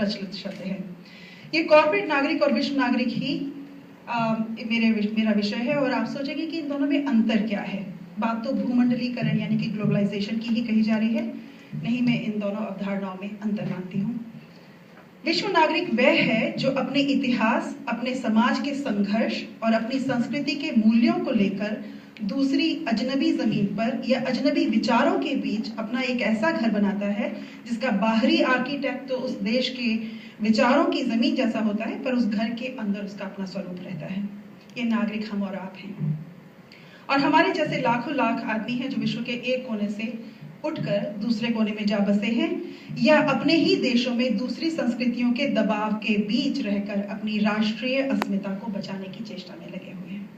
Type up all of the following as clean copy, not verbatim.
प्रचलित शब्द है। ये कॉर्पोरेट नागरिक और विश्व नागरिक ही मेरा विषय है और आप सोचेंगे कि इन दोनों में अंतर क्या है। बात तो भूमंडलीकरण यानी कि ग्लोबलाइजेशन की ही कही जा रही है। नहीं, मैं इन दोनों अवधारणाओं में अंतर मानती हूँ। विश्व नागरिक वह है जो अपने इतिहास, अपने समाज के संघर्ष और अपनी संस्कृति के मूल्यों को लेकर दूसरी अजनबी जमीन पर या अजनबी विचारों के बीच अपना एक ऐसा घर बनाता है जिसका बाहरी आर्किटेक्ट तो उस देश के विचारों की जमीन जैसा होता है, पर उस घर के अंदर उसका अपना स्वरूप रहता है। ये नागरिक हम और आप हैं। और हमारे जैसे लाखों लाख आदमी हैं जो विश्व के एक कोने से उठकर दूसरे कोने में जा बसे हैं या अपने ही देशों में दूसरी संस्कृतियों के दबाव के बीच रहकर अपनी राष्ट्रीय अस्मिता को बचाने की चेष्टा में लगे हुए हैं।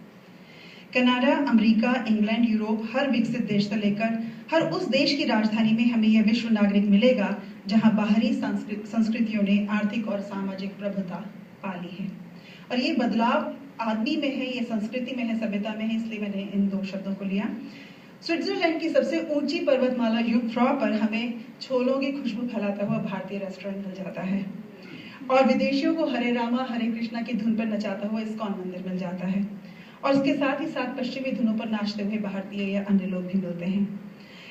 कनाडा, अमेरिका, इंग्लैंड, यूरोप, हर विकसित देश से लेकर हर उस देश की राजधानी में हमें यह विश्व नागरिक मिलेगा जहां बाहरी संस्कृतियों ने आर्थिक और सामाजिक प्रभुता पा ली है। और ये बदलाव आदमी में है, ये संस्कृति में है, सभ्यता में है, इसलिए मैंने इन दो शब्दों को लिया। स्विट्जरलैंड की सबसे ऊंची पर्वतमाला यूफ्रॉ पर हमें छोलों की खुशबू फैलाता हुआ भारतीय रेस्टोरेंट मिल जाता है और विदेशियों को हरे रामा हरे कृष्णा की धुन पर नचाता हुआ इस्कॉन मंदिर मिल जाता है और उसके साथ ही साथ पश्चिमी धुनों पर नाचते हुए भारतीय या अन्य लोग भी मिलते हैं।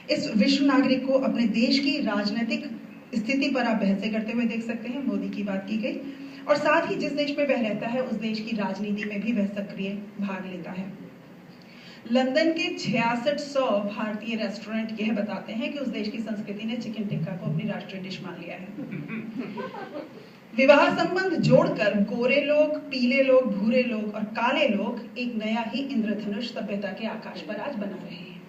इस विश्व नागरिक को अपने देश की राजनीतिक स्थिति पर आप बहसें करते हुए देख सकते हैं। मोदी की बात की गई और साथ ही जिस देश में वह रहता है उस देश की राजनीति में भी वह सक्रिय भाग लेता है। लंदन के 6600 भारतीय रेस्टोरेंट यह बताते हैं कि उस देश की संस्कृति ने चिकन टिक्का को अपनी राष्ट्रीय डिश मान लिया है। विवाह संबंध जोड़कर गोरे लोग, पीले लोग, भूरे लोग और काले लोग एक नया ही इंद्रधनुष सभ्यता के आकाश पर आज बना रहे हैं।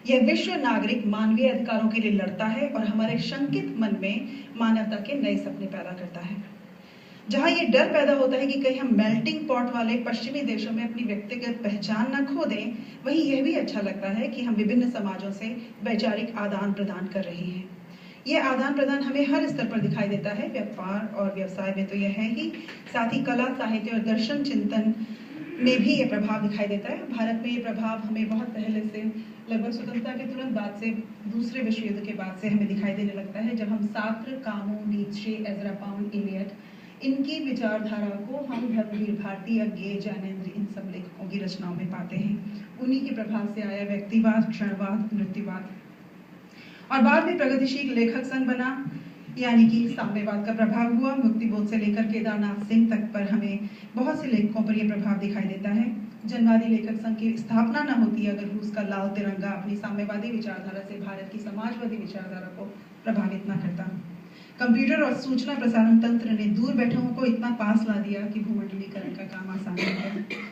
यह विश्व नागरिक मानवीय अधिकारों के लिए लड़ता है और हमारे शंकित मन में मानवता के नए सपने पैदा करता है। जहां ये डर पैदा होता है कि कहीं हम मेल्टिंग पॉट वाले पश्चिमी देशों में अपनी व्यक्तिगत पहचान न खो दें, वहीं यह भी अच्छा लगता है कि हम विभिन्न समाजों से वैचारिक आदान प्रदान कर रहे हैं। यह आदान प्रदान हमें हर स्तर पर दिखाई देता है। व्यापार और व्यवसाय में तो यह है ही, साथ ही कला, साहित्य और दर्शन चिंतन में भी यह प्रभाव दिखाई देता है। भारत में ये प्रभाव हमें बहुत पहले से, लगभग स्वतंत्रता के तुरंत बाद से, दूसरे विश्व युद्ध के बाद से हमें दिखाई देने लगता है, जब हम Sartre, Camus, Nietzsche, Ezra Pound, Eliot, इनकी विचारधारा को हम धर्मवीर भारती, गे, ज्ञानेंद्र, इन सब लेखकों की रचनाओं में पाते हैं। उन्हीं के प्रभाव से आया व्यक्तिवाद, क्षणवाद, नृत्यवाद और बाद में प्रगतिशील लेखक संघ बना, यानी कि साम्यवाद का प्रभाव हुआ। मुक्तिबोध से लेकर केदारनाथ सिंह तक पर हमें बहुत से लेखकों पर यह प्रभाव दिखाई देता है। जनवादी लेखक संघ की स्थापना न होती अगर रूस का लाल तिरंगा अपनी साम्यवादी विचारधारा से भारत की समाजवादी विचारधारा को प्रभावित न करता। कंप्यूटर और सूचना प्रसारण तंत्र ने दूर बैठों को इतना पास ला दिया कि भूमंडलीकरण का काम आसान हो गया।